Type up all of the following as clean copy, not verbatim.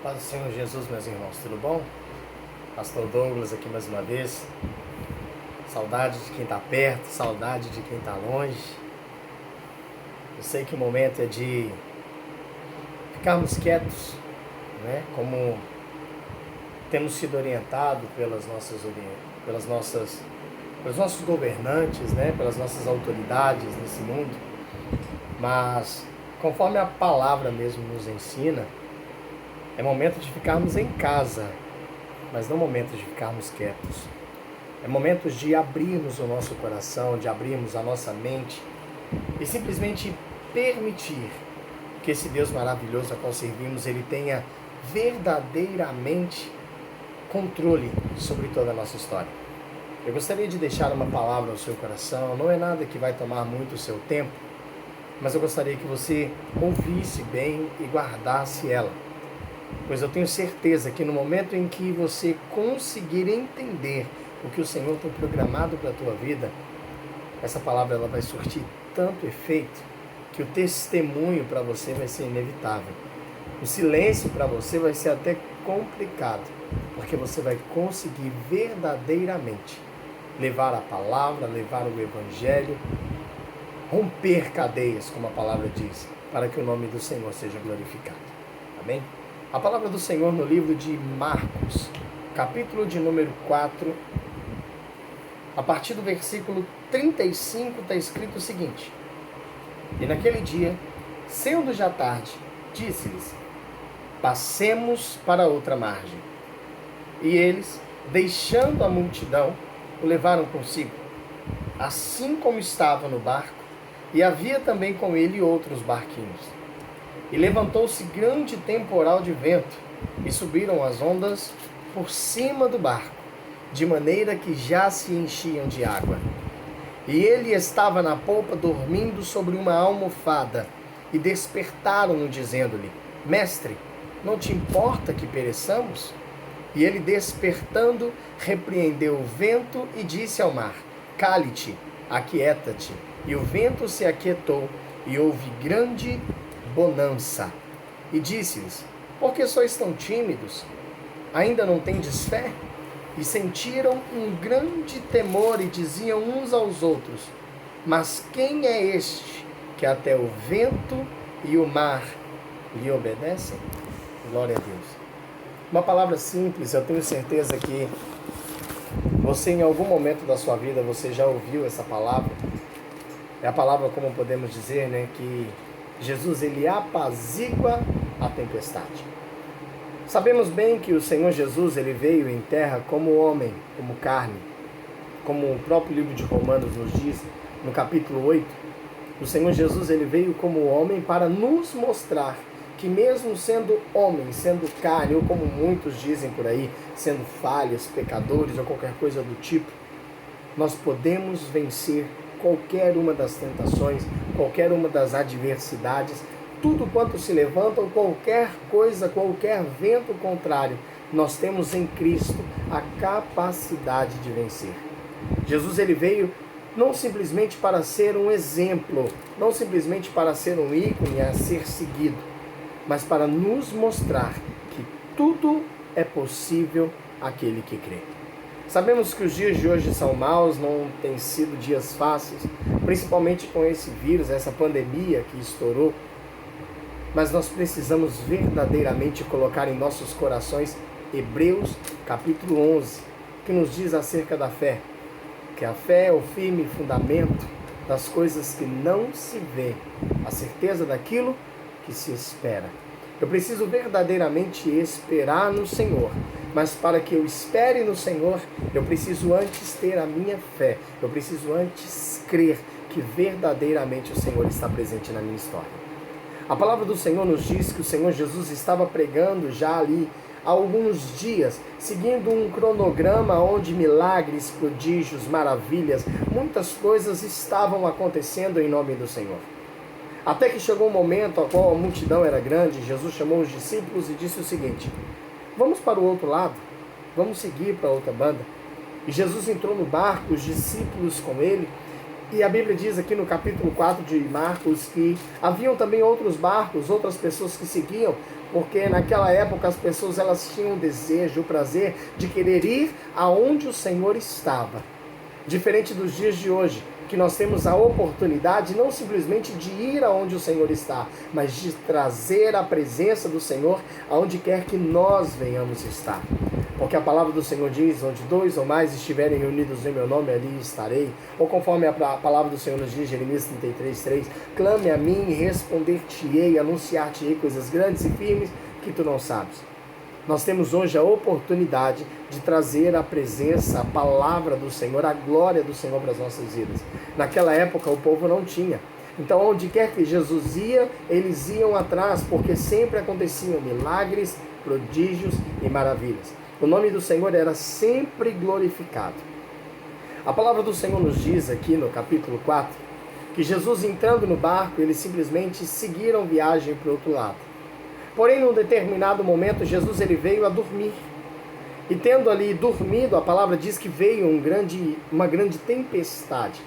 Paz do Senhor Jesus, meus irmãos, tudo bom? Pastor Douglas aqui mais uma vez. Saudade de quem está perto, saudade de quem está longe. Eu sei que o momento é de ficarmos quietos, né? Como temos sido orientados pelos nossos governantes, né? Pelas nossas autoridades nesse mundo. Mas, conforme a palavra mesmo nos ensina, é momento de ficarmos em casa, mas não momento de ficarmos quietos. É momento de abrirmos o nosso coração, de abrirmos a nossa mente e simplesmente permitir que esse Deus maravilhoso a qual servimos, Ele tenha verdadeiramente controle sobre toda a nossa história. Eu gostaria de deixar uma palavra ao seu coração, não é nada que vai tomar muito o seu tempo, mas eu gostaria que você ouvisse bem e guardasse ela. Pois eu tenho certeza que no momento em que você conseguir entender o que o Senhor tem programado para a tua vida, essa palavra ela vai surtir tanto efeito que o testemunho para você vai ser inevitável. O silêncio para você vai ser até complicado, porque você vai conseguir verdadeiramente levar a palavra, levar o evangelho, romper cadeias, como a palavra diz, para que o nome do Senhor seja glorificado. Amém? A palavra do Senhor no livro de Marcos, capítulo de número 4, a partir do versículo 35, está escrito o seguinte: E naquele dia, sendo já tarde, disse-lhes: Passemos para outra margem. E eles, deixando a multidão, o levaram consigo, assim como estava no barco, e havia também com ele outros barquinhos. E levantou-se grande temporal de vento, e subiram as ondas por cima do barco, de maneira que já se enchiam de água. E ele estava na polpa dormindo sobre uma almofada, e despertaram-no, dizendo-lhe: Mestre, não te importa que pereçamos? E ele, despertando, repreendeu o vento e disse ao mar: Cale-te, aquieta-te. E o vento se aquietou, e houve grande bonança. E disse-lhes: Por que sois tão tímidos? Ainda não tendes fé? E sentiram um grande temor e diziam uns aos outros: Mas quem é este que até o vento e o mar lhe obedecem? Glória a Deus. Uma palavra simples, eu tenho certeza que você em algum momento da sua vida você já ouviu essa palavra. É a palavra, como podemos dizer, né, que Jesus ele apazigua a tempestade. Sabemos bem que o Senhor Jesus ele veio em terra como homem, como carne, como o próprio livro de Romanos nos diz, no capítulo 8, o Senhor Jesus ele veio como homem para nos mostrar que mesmo sendo homem, sendo carne, ou como muitos dizem por aí, sendo falhas, pecadores ou qualquer coisa do tipo, nós podemos vencer qualquer uma das tentações, qualquer uma das adversidades, tudo quanto se levanta, ou qualquer coisa, qualquer vento contrário, nós temos em Cristo a capacidade de vencer. Jesus ele veio não simplesmente para ser um exemplo, não simplesmente para ser um ícone a ser seguido, mas para nos mostrar que tudo é possível àquele que crê. Sabemos que os dias de hoje são maus, não têm sido dias fáceis, principalmente com esse vírus, essa pandemia que estourou. Mas nós precisamos verdadeiramente colocar em nossos corações Hebreus capítulo 11, que nos diz acerca da fé, que a fé é o firme fundamento das coisas que não se vê, a certeza daquilo que se espera. Eu preciso verdadeiramente esperar no Senhor, mas para que eu espere no Senhor, eu preciso antes ter a minha fé, eu preciso antes crer que verdadeiramente o Senhor está presente na minha história. A palavra do Senhor nos diz que o Senhor Jesus estava pregando já ali há alguns dias, seguindo um cronograma onde milagres, prodígios, maravilhas, muitas coisas estavam acontecendo em nome do Senhor. Até que chegou um momento ao qual a multidão era grande, Jesus chamou os discípulos e disse o seguinte: Vamos para o outro lado, vamos seguir para outra banda. E Jesus entrou no barco, os discípulos com ele, E a Bíblia diz aqui no capítulo 4 de Marcos que haviam também outros barcos, outras pessoas que seguiam, porque naquela época as pessoas elas tinham o desejo, o prazer de querer ir aonde o Senhor estava. Diferente dos dias de hoje, que nós temos a oportunidade não simplesmente de ir aonde o Senhor está, mas de trazer a presença do Senhor aonde quer que nós venhamos estar. Porque a palavra do Senhor diz, onde 2 ou mais estiverem reunidos em meu nome, ali estarei. Ou conforme a palavra do Senhor nos diz, Jeremias 33:3, clame a mim e responder-te-ei, anunciar-te-ei coisas grandes e firmes que tu não sabes. Nós temos hoje a oportunidade de trazer a presença, a palavra do Senhor, a glória do Senhor para as nossas vidas. Naquela época o povo não tinha. Então onde quer que Jesus ia, eles iam atrás, porque sempre aconteciam milagres, prodígios e maravilhas. O nome do Senhor era sempre glorificado. A palavra do Senhor nos diz aqui no capítulo 4, que Jesus entrando no barco, eles simplesmente seguiram viagem para o outro lado. Porém, num determinado momento, Jesus ele veio a dormir. E tendo ali dormido, a palavra diz que veio uma grande tempestade.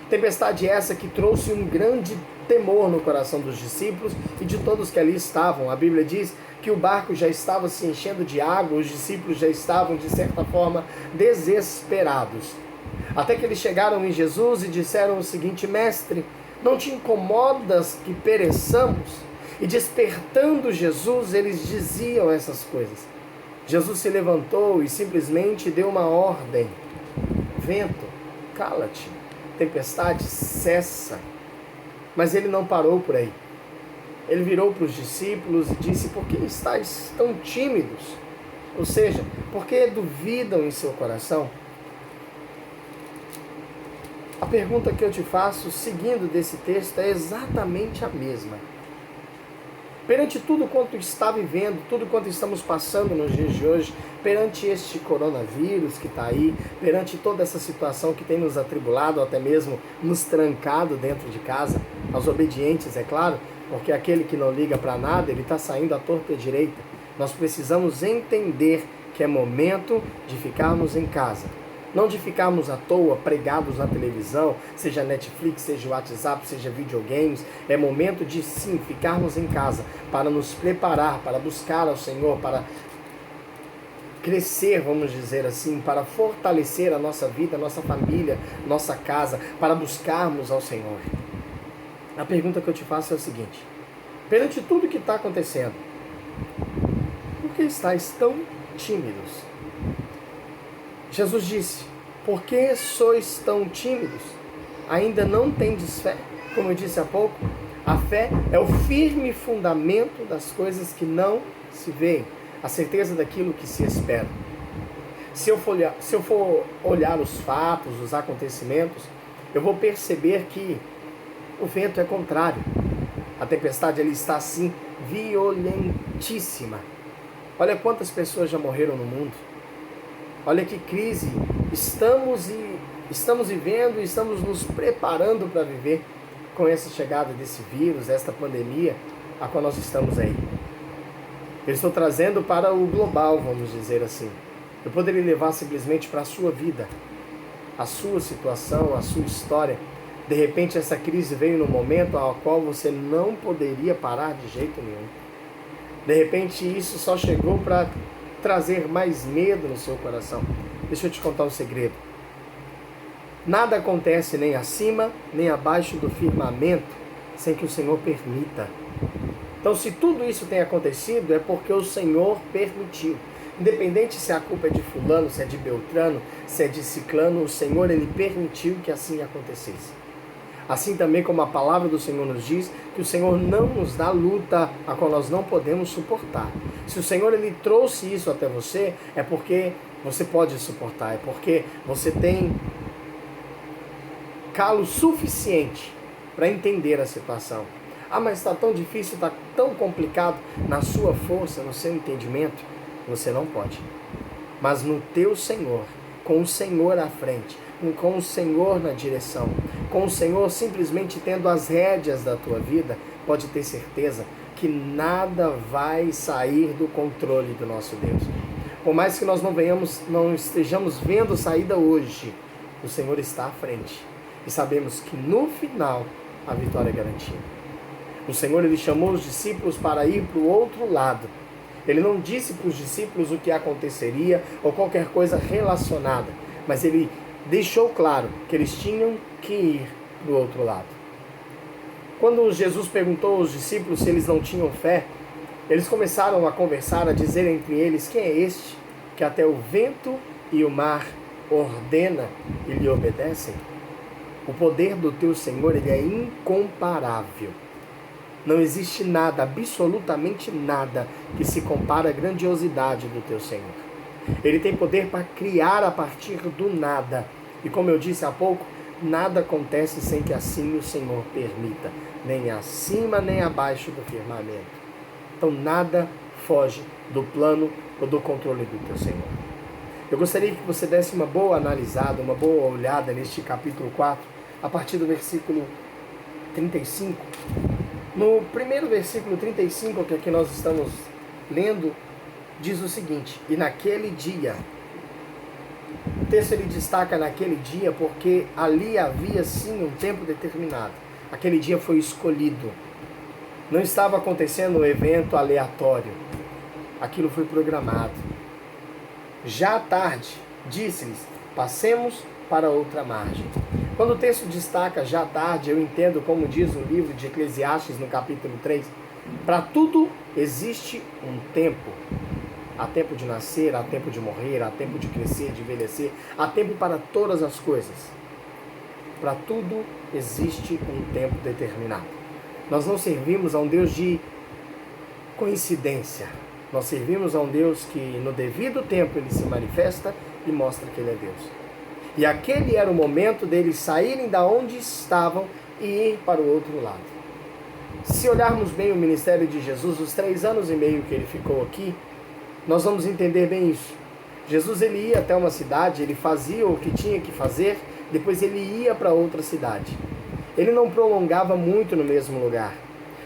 Tempestade essa que trouxe um grande temor no coração dos discípulos e de todos que ali estavam. A Bíblia diz que o barco já estava se enchendo de água, os discípulos já estavam, de certa forma, desesperados. Até que eles chegaram em Jesus e disseram o seguinte: Mestre, não te incomodas que pereçamos? E despertando Jesus, eles diziam essas coisas. Jesus se levantou e simplesmente deu uma ordem: vento, cala-te, tempestade, cessa. Mas ele não parou por aí. Ele virou para os discípulos e disse: por que estáis tão tímidos? Ou seja, por que duvidam em seu coração? A pergunta que eu te faço, seguindo desse texto, é exatamente a mesma. Perante tudo quanto está vivendo, tudo quanto estamos passando nos dias de hoje, perante este coronavírus que está aí, perante toda essa situação que tem nos atribulado, até mesmo nos trancado dentro de casa, aos obedientes, é claro, porque aquele que não liga para nada, ele está saindo à torta e à direita. Nós precisamos entender que é momento de ficarmos em casa. Não de ficarmos à toa, pregados na televisão, seja Netflix, seja WhatsApp, seja videogames. É momento de sim, ficarmos em casa, para nos preparar, para buscar ao Senhor, para crescer, vamos dizer assim, para fortalecer a nossa vida, a nossa família, nossa casa, para buscarmos ao Senhor. A pergunta que eu te faço é o seguinte: perante tudo que está acontecendo, por que estáis tão tímidos? Jesus disse: por que sois tão tímidos? Ainda não tendes fé? Como eu disse há pouco, a fé é o firme fundamento das coisas que não se veem, a certeza daquilo que se espera. Se eu for olhar os fatos, os acontecimentos, eu vou perceber que o vento é contrário. A tempestade ali está assim, violentíssima. Olha quantas pessoas já morreram no mundo. Olha que crise estamos vivendo e estamos nos preparando para viver com essa chegada desse vírus, esta pandemia a qual nós estamos aí. Eu estou trazendo para o global, vamos dizer assim. Eu poderia levar simplesmente para a sua vida, a sua situação, a sua história. De repente essa crise veio no momento ao qual você não poderia parar de jeito nenhum. De repente isso só chegou para trazer mais medo no seu coração. Deixa eu te contar um segredo. Nada acontece nem acima, nem abaixo do firmamento, sem que o Senhor permita. Então, se tudo isso tem acontecido, é porque o Senhor permitiu. Independente se a culpa é de fulano, se é de Beltrano, se é de Ciclano, o Senhor, Ele permitiu que assim acontecesse. Assim também como a palavra do Senhor nos diz, que o Senhor não nos dá luta a qual nós não podemos suportar. Se o Senhor Ele trouxe isso até você, é porque você pode suportar, é porque você tem calo suficiente para entender a situação. Ah, mas está tão difícil, está tão complicado. Na sua força, no seu entendimento, você não pode. Mas no teu Senhor, com o Senhor à frente, com o Senhor na direção, com o Senhor simplesmente tendo as rédeas da tua vida, pode ter certeza que nada vai sair do controle do nosso Deus. Por mais que nós não estejamos vendo saída hoje, o Senhor está à frente. E sabemos que no final a vitória é garantida. O Senhor ele chamou os discípulos para ir para o outro lado. Ele não disse para os discípulos o que aconteceria ou qualquer coisa relacionada, mas ele deixou claro que eles tinham que ir para o outro lado. Quando Jesus perguntou aos discípulos se eles não tinham fé, eles começaram a conversar, a dizer entre eles: quem é este que até o vento e o mar ordena e lhe obedecem? O poder do teu Senhor ele é incomparável. Não existe nada, absolutamente nada, que se compara à grandiosidade do teu Senhor. Ele tem poder para criar a partir do nada. E como eu disse há pouco, nada acontece sem que assim o Senhor permita. Nem acima, nem abaixo do firmamento. Então nada foge do plano ou do controle do teu Senhor. Eu gostaria que você desse uma boa analisada, uma boa olhada neste capítulo 4, a partir do versículo 35. No primeiro versículo 35, que aqui nós estamos lendo, diz o seguinte: e naquele dia, o texto ele destaca naquele dia porque ali havia sim um tempo determinado. Aquele dia foi escolhido. Não estava acontecendo um evento aleatório. Aquilo foi programado. Já à tarde, disse-lhes: passemos para outra margem. Quando o texto destaca já à tarde, eu entendo como diz o livro de Eclesiastes no capítulo 3, para tudo existe um tempo. Há tempo de nascer, há tempo de morrer, há tempo de crescer, de envelhecer, há tempo para todas as coisas. Para tudo existe um tempo determinado. Nós não servimos a um Deus de coincidência. Nós servimos a um Deus que no devido tempo ele se manifesta e mostra que ele é Deus. E aquele era o momento deles saírem da onde estavam e ir para o outro lado. Se olharmos bem o ministério de Jesus, os 3 anos e meio que ele ficou aqui, nós vamos entender bem isso. Jesus ele ia até uma cidade, ele fazia o que tinha que fazer, depois ele ia para outra cidade. Ele não prolongava muito no mesmo lugar.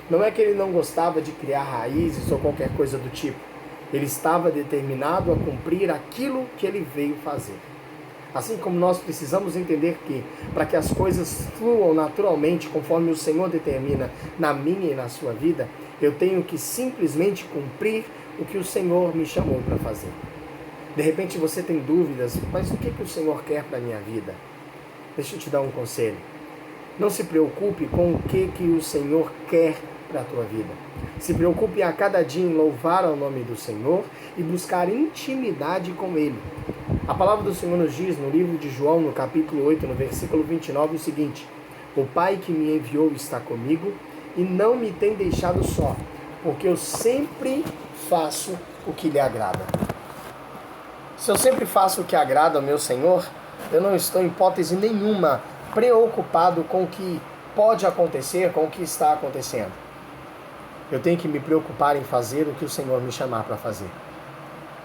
Não é que ele não gostava de criar raízes ou qualquer coisa do tipo. Ele estava determinado a cumprir aquilo que ele veio fazer. Assim como nós precisamos entender que, para que as coisas fluam naturalmente, conforme o Senhor determina na minha e na sua vida, eu tenho que simplesmente cumprir o que o Senhor me chamou para fazer. De repente você tem dúvidas, mas o que o Senhor quer para a minha vida? Deixa eu te dar um conselho. Não se preocupe com o que o Senhor quer para a tua vida. Se preocupe a cada dia em louvar ao nome do Senhor e buscar intimidade com Ele. A palavra do Senhor nos diz no livro de João, no capítulo 8, no versículo 29, o seguinte: o Pai que me enviou está comigo e não me tem deixado só, porque eu sempre faço o que lhe agrada. Se eu sempre faço o que agrada ao meu Senhor, eu não estou em hipótese nenhuma preocupado com o que pode acontecer, com o que está acontecendo. Eu tenho que me preocupar em fazer o que o Senhor me chamar para fazer.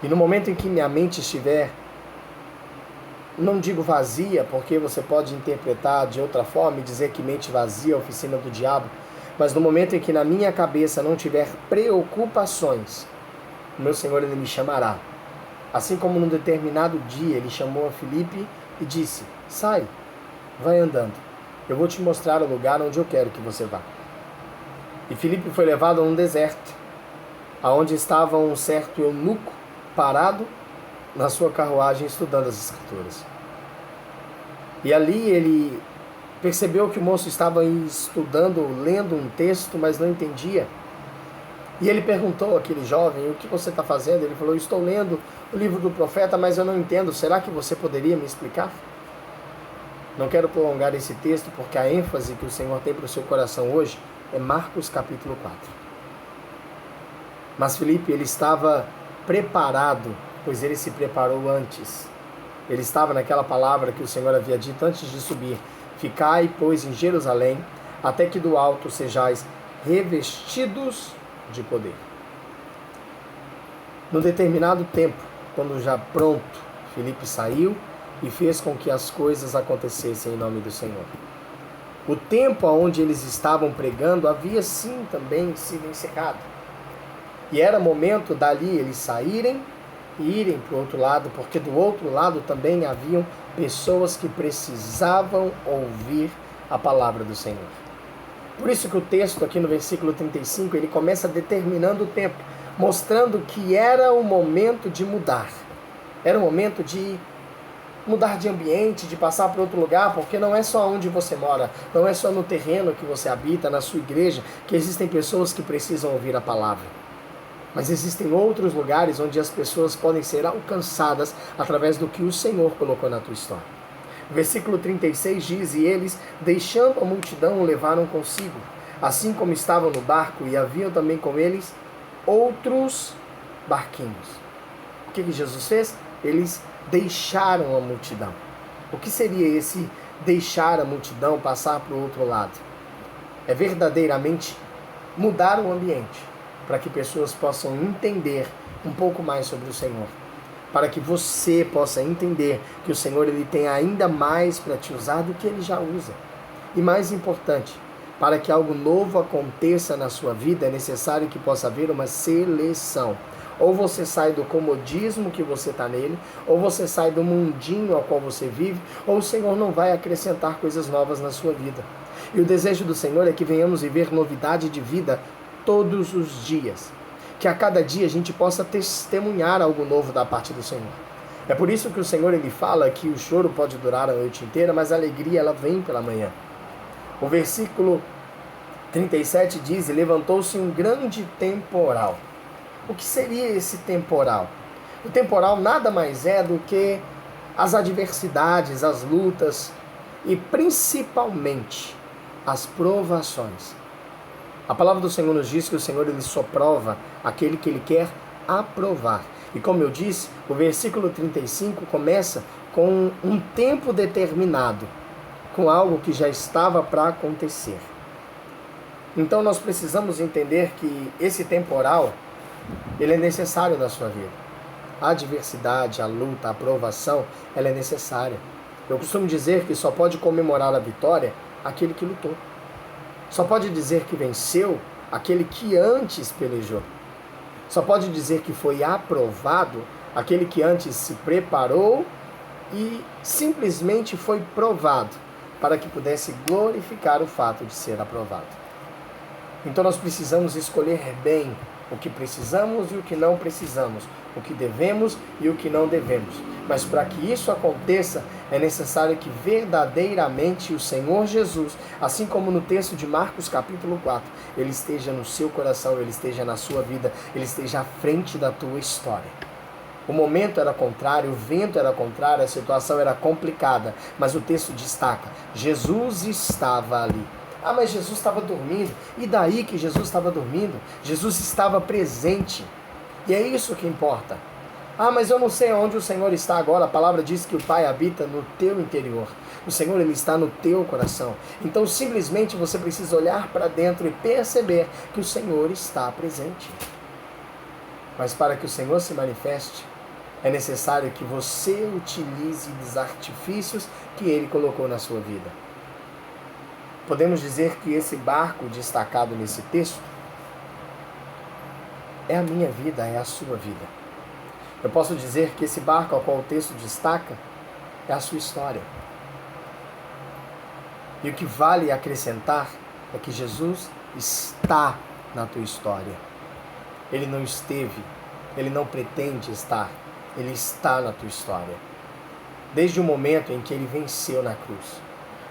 E no momento em que minha mente estiver, não digo vazia, porque você pode interpretar de outra forma e dizer que mente vazia é a oficina do diabo, mas no momento em que na minha cabeça não tiver preocupações, o meu Senhor ele me chamará. Assim como num determinado dia ele chamou a Filipe e disse: sai, vai andando, eu vou te mostrar o lugar onde eu quero que você vá. E Filipe foi levado a um deserto, aonde estava um certo eunuco parado na sua carruagem estudando as Escrituras. E ali ele percebeu que o moço estava estudando, lendo um texto, mas não entendia. E ele perguntou àquele jovem: o que você está fazendo? Ele falou: estou lendo o livro do profeta, mas eu não entendo. Será que você poderia me explicar? Não quero prolongar esse texto, porque a ênfase que o Senhor tem para o seu coração hoje é Marcos capítulo 4. Mas Filipe, ele estava preparado, pois ele se preparou antes. Ele estava naquela palavra que o Senhor havia dito antes de subir: ficai, pois, em Jerusalém, até que do alto sejais revestidos de poder. No determinado tempo, quando já pronto, Filipe saiu e fez com que as coisas acontecessem em nome do Senhor. O tempo onde eles estavam pregando havia sim também sido encerrado. E era momento dali eles saírem irem para o outro lado, porque do outro lado também haviam pessoas que precisavam ouvir a palavra do Senhor. Por isso que o texto aqui no versículo 35, ele começa determinando o tempo, mostrando que era o momento de mudar. Era o momento de mudar de ambiente, de passar para outro lugar, porque não é só onde você mora, não é só no terreno que você habita, na sua igreja, que existem pessoas que precisam ouvir a palavra. Mas existem outros lugares onde as pessoas podem ser alcançadas através do que o Senhor colocou na tua história. O versículo 36 diz: e eles, deixando a multidão, o levaram consigo, assim como estavam no barco, e haviam também com eles outros barquinhos. O que Jesus fez? Eles deixaram a multidão. O que seria esse deixar a multidão passar para o outro lado? É verdadeiramente mudar o ambiente, para que pessoas possam entender um pouco mais sobre o Senhor. Para que você possa entender que o Senhor ele tem ainda mais para te usar do que ele já usa. E mais importante, para que algo novo aconteça na sua vida, é necessário que possa haver uma seleção. Ou você sai do comodismo que você está nele, ou você sai do mundinho ao qual você vive, ou o Senhor não vai acrescentar coisas novas na sua vida. E o desejo do Senhor é que venhamos viver novidade de vida todos os dias. Que a cada dia a gente possa testemunhar algo novo da parte do Senhor. É por isso que o Senhor ele fala que o choro pode durar a noite inteira, mas a alegria ela vem pela manhã. O versículo 37 diz: e levantou-se um grande temporal. O que seria esse temporal? O temporal nada mais é do que as adversidades, as lutas e principalmente as provações. A palavra do Senhor nos diz que o Senhor ele só prova aquele que ele quer aprovar. E como eu disse, o versículo 35 começa com um tempo determinado, com algo que já estava para acontecer. Então nós precisamos entender que esse temporal ele é necessário na sua vida. A adversidade, a luta, a provação, ela é necessária. Eu costumo dizer que só pode comemorar a vitória aquele que lutou. Só pode dizer que venceu aquele que antes pelejou. Só pode dizer que foi aprovado aquele que antes se preparou e simplesmente foi provado para que pudesse glorificar o fato de ser aprovado. Então nós precisamos escolher bem o que precisamos e o que não precisamos, o que devemos e o que não devemos. Mas para que isso aconteça, é necessário que verdadeiramente o Senhor Jesus, assim como no texto de Marcos capítulo 4, ele esteja no seu coração, ele esteja na sua vida, ele esteja à frente da tua história. O momento era contrário, o vento era contrário, a situação era complicada, mas o texto destaca: Jesus estava ali. Ah, mas Jesus estava dormindo. E daí que Jesus estava dormindo? Jesus estava presente. E é isso que importa. Ah, mas eu não sei onde o Senhor está agora. A palavra diz que o Pai habita no teu interior. O Senhor ele está no teu coração. Então simplesmente você precisa olhar para dentro e perceber que o Senhor está presente. Mas para que o Senhor se manifeste, é necessário que você utilize dos artifícios que Ele colocou na sua vida. Podemos dizer que esse barco destacado nesse texto é a minha vida, é a sua vida. Eu posso dizer que esse barco ao qual o texto destaca é a sua história. E o que vale acrescentar é que Jesus está na tua história. Ele não esteve, ele não pretende estar, ele está na tua história. Desde o momento em que ele venceu na cruz,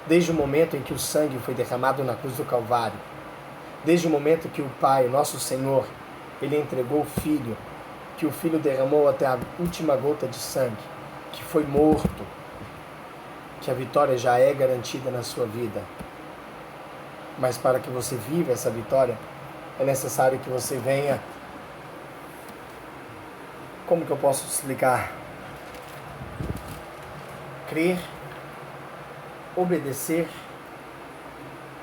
desde o momento em que o sangue foi derramado na cruz do Calvário, desde o momento que o Pai, nosso Senhor, ele entregou o Filho, que o Filho derramou até a última gota de sangue, que foi morto, que a vitória já é garantida na sua vida. Mas para que você viva essa vitória, é necessário que você venha, como que eu posso explicar? Crer, obedecer,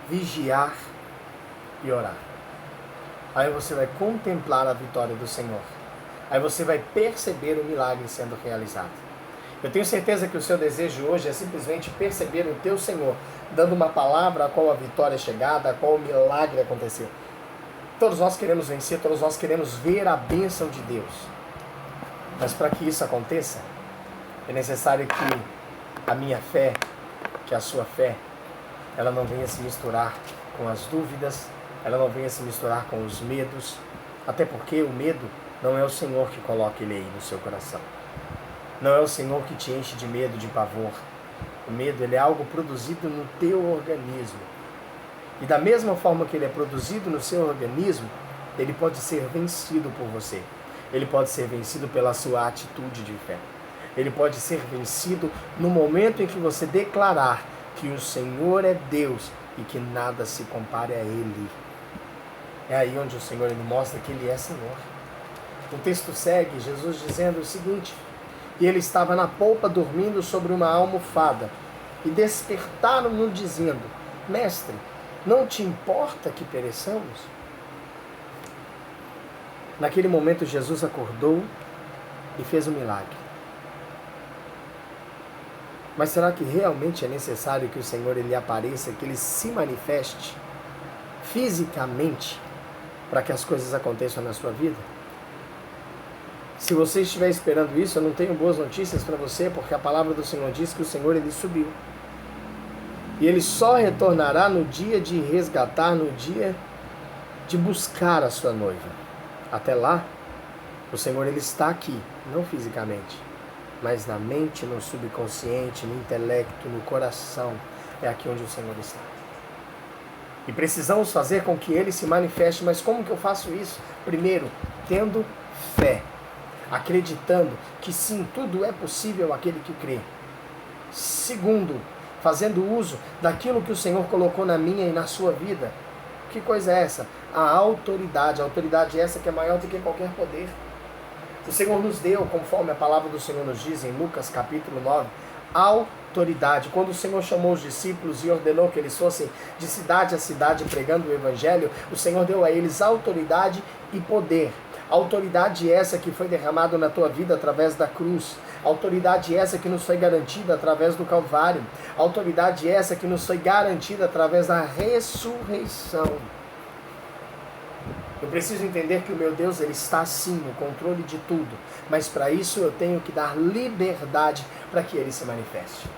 vigiar e orar. Aí você vai contemplar a vitória do Senhor. Aí você vai perceber o milagre sendo realizado. Eu tenho certeza que o seu desejo hoje é simplesmente perceber o teu Senhor, dando uma palavra a qual a vitória é chegada, a qual o milagre aconteceu. Todos nós queremos vencer, todos nós queremos ver a bênção de Deus. Mas para que isso aconteça, é necessário que a minha fé, que a sua fé, ela não venha se misturar com as dúvidas, ela não venha se misturar com os medos, até porque o medo não é o Senhor que coloca ele aí no seu coração. Não é o Senhor que te enche de medo, de pavor. O medo, ele é algo produzido no teu organismo. E da mesma forma que ele é produzido no seu organismo, ele pode ser vencido por você. Ele pode ser vencido pela sua atitude de fé. Ele pode ser vencido no momento em que você declarar que o Senhor é Deus e que nada se compare a Ele. É aí onde o Senhor ele mostra que Ele é Senhor. O texto segue, Jesus dizendo o seguinte: e ele estava na polpa dormindo sobre uma almofada, e despertaram-no dizendo: Mestre, não te importa que pereçamos? Naquele momento Jesus acordou e fez um milagre. Mas será que realmente é necessário que o Senhor ele apareça, que ele se manifeste fisicamente para que as coisas aconteçam na sua vida? Se você estiver esperando isso, eu não tenho boas notícias para você, porque a palavra do Senhor diz que o Senhor ele subiu. E ele só retornará no dia de resgatar, no dia de buscar a sua noiva. Até lá, o Senhor ele está aqui, não fisicamente, mas na mente, no subconsciente, no intelecto, no coração. É aqui onde o Senhor está. E precisamos fazer com que Ele se manifeste. Mas como que eu faço isso? Primeiro, tendo fé. Acreditando que sim, tudo é possível àquele que crê. Segundo, fazendo uso daquilo que o Senhor colocou na minha e na sua vida. Que coisa é essa? A autoridade. A autoridade essa que é maior do que qualquer poder. O Senhor nos deu, conforme a palavra do Senhor nos diz em Lucas capítulo 9, autoridade. Quando o Senhor chamou os discípulos e ordenou que eles fossem de cidade a cidade pregando o Evangelho, o Senhor deu a eles autoridade e poder. Autoridade essa que foi derramada na tua vida através da cruz. Autoridade essa que nos foi garantida através do Calvário. Autoridade essa que nos foi garantida através da ressurreição. Eu preciso entender que o meu Deus ele está sim no controle de tudo, mas para isso eu tenho que dar liberdade para que ele se manifeste.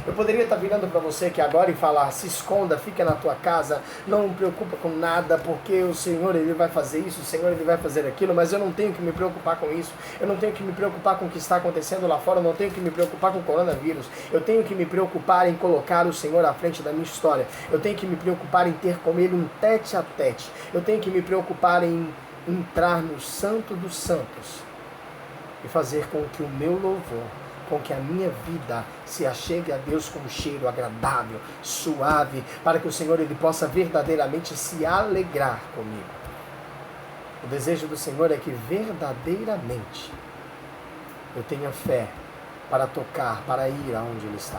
Eu poderia estar virando para você que agora e falar: se esconda, fica na tua casa, não me preocupa com nada, porque o Senhor ele vai fazer isso, o Senhor ele vai fazer aquilo, mas eu não tenho que me preocupar com isso, eu não tenho que me preocupar com o que está acontecendo lá fora, eu não tenho que me preocupar com o coronavírus, eu tenho que me preocupar em colocar o Senhor à frente da minha história, eu tenho que me preocupar em ter com Ele um tete a tete, eu tenho que me preocupar em entrar no Santo dos Santos e fazer com que o meu louvor, com que a minha vida se achegue a Deus com um cheiro agradável, suave, para que o Senhor ele possa verdadeiramente se alegrar comigo. O desejo do Senhor é que verdadeiramente eu tenha fé para tocar, para ir aonde Ele está.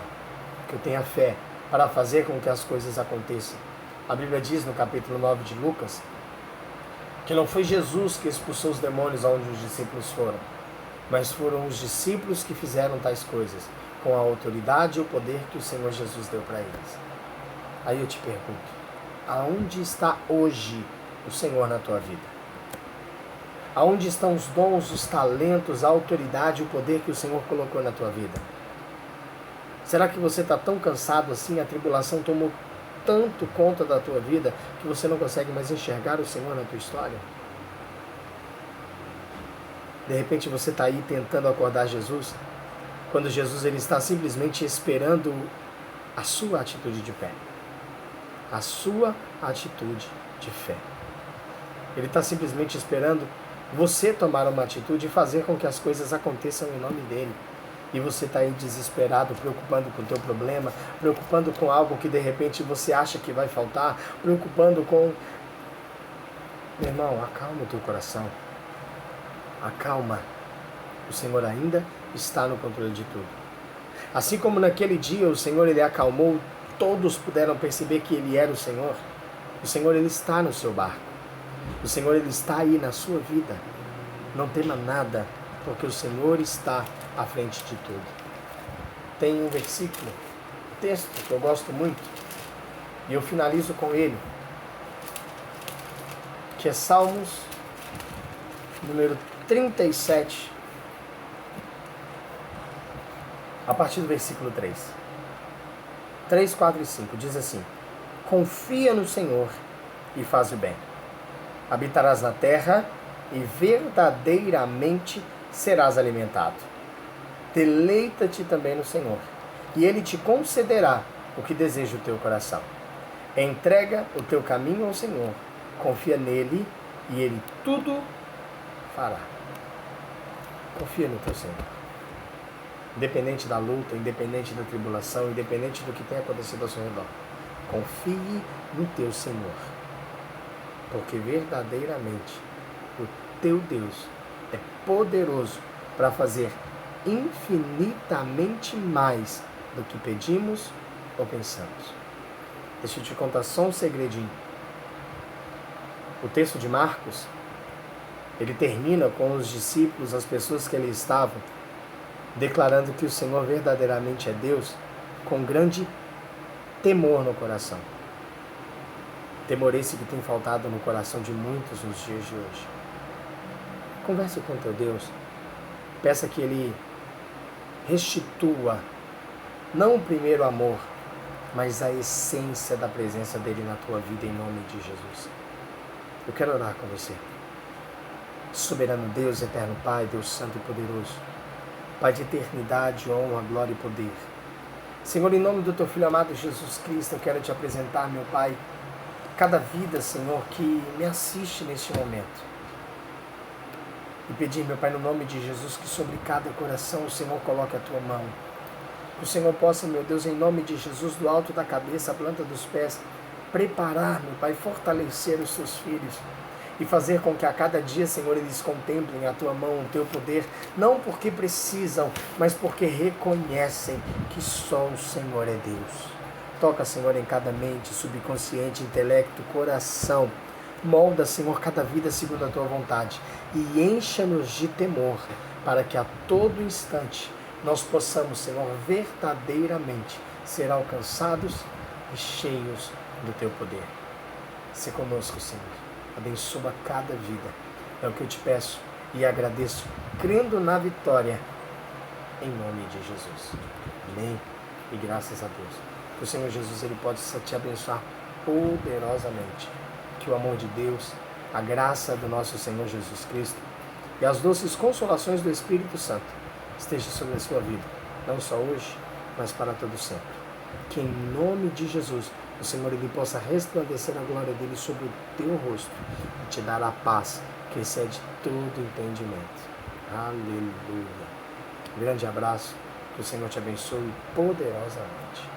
Que eu tenha fé para fazer com que as coisas aconteçam. A Bíblia diz no capítulo 9 de Lucas que não foi Jesus que expulsou os demônios aonde os discípulos foram, mas foram os discípulos que fizeram tais coisas, com a autoridade e o poder que o Senhor Jesus deu para eles. Aí eu te pergunto, aonde está hoje o Senhor na tua vida? Aonde estão os dons, os talentos, a autoridade e o poder que o Senhor colocou na tua vida? Será que você está tão cansado assim, a tribulação tomou tanto conta da tua vida, que você não consegue mais enxergar o Senhor na tua história? De repente você está aí tentando acordar Jesus, quando Jesus ele está simplesmente esperando a sua atitude de fé. A sua atitude de fé. Ele está simplesmente esperando você tomar uma atitude e fazer com que as coisas aconteçam em nome dele. E você está aí desesperado, preocupando com o teu problema, preocupando com algo que de repente você acha que vai faltar, preocupando com... Meu irmão, acalma o teu coração. Acalma. O Senhor ainda está no controle de tudo. Assim como naquele dia o Senhor ele acalmou, todos puderam perceber que Ele era o Senhor. O Senhor ele está no seu barco. O Senhor ele está aí na sua vida. Não tema nada, porque o Senhor está à frente de tudo. Tem um versículo, um texto que eu gosto muito, e eu finalizo com ele, que é Salmos número 37, a partir do versículo 3. 3, 4 e 5 diz assim: confia no Senhor e faz o bem. Habitarás na terra e verdadeiramente serás alimentado. Deleita-te também no Senhor, e Ele te concederá o que deseja o teu coração. Entrega o teu caminho ao Senhor, confia nele e Ele tudo fará. Confia no teu Senhor. Independente da luta, independente da tribulação, independente do que tenha acontecido ao seu redor, confie no teu Senhor, porque verdadeiramente o teu Deus é poderoso para fazer infinitamente mais do que pedimos ou pensamos. Deixa eu te contar só um segredinho. O texto de Marcos, ele termina com os discípulos, as pessoas que ali estavam, declarando que o Senhor verdadeiramente é Deus, com grande temor no coração. Temor esse que tem faltado no coração de muitos nos dias de hoje. Converse com teu Deus, peça que Ele restitua, não o primeiro amor, mas a essência da presença dEle na tua vida, em nome de Jesus. Eu quero orar com você. Soberano Deus, eterno Pai, Deus santo e poderoso, Pai de eternidade, honra, glória e poder. Senhor, em nome do teu Filho amado Jesus Cristo, eu quero te apresentar, meu Pai, cada vida, Senhor, que me assiste neste momento. E pedir, meu Pai, no nome de Jesus, que sobre cada coração o Senhor coloque a tua mão. Que o Senhor possa, meu Deus, em nome de Jesus, do alto da cabeça, a planta dos pés, preparar, meu Pai, fortalecer os seus filhos e fazer com que a cada dia, Senhor, eles contemplem a tua mão, o teu poder, não porque precisam, mas porque reconhecem que só o Senhor é Deus. Toca, Senhor, em cada mente, subconsciente, intelecto, coração. Molda, Senhor, cada vida segundo a tua vontade e encha-nos de temor, para que a todo instante nós possamos, Senhor, verdadeiramente ser alcançados e cheios do teu poder. Se conosco, Senhor. Abençoa cada vida. É o que eu te peço e agradeço, crendo na vitória, em nome de Jesus. Amém. E graças a Deus. Que o Senhor Jesus, Ele pode te abençoar poderosamente. Que o amor de Deus, a graça do nosso Senhor Jesus Cristo e as doces consolações do Espírito Santo esteja sobre a sua vida, não só hoje, mas para todo sempre. Que em nome de Jesus, o Senhor Ele possa resplandecer a glória dele sobre o teu rosto e te dar a paz que excede todo entendimento. Aleluia. Um grande abraço, que o Senhor te abençoe poderosamente.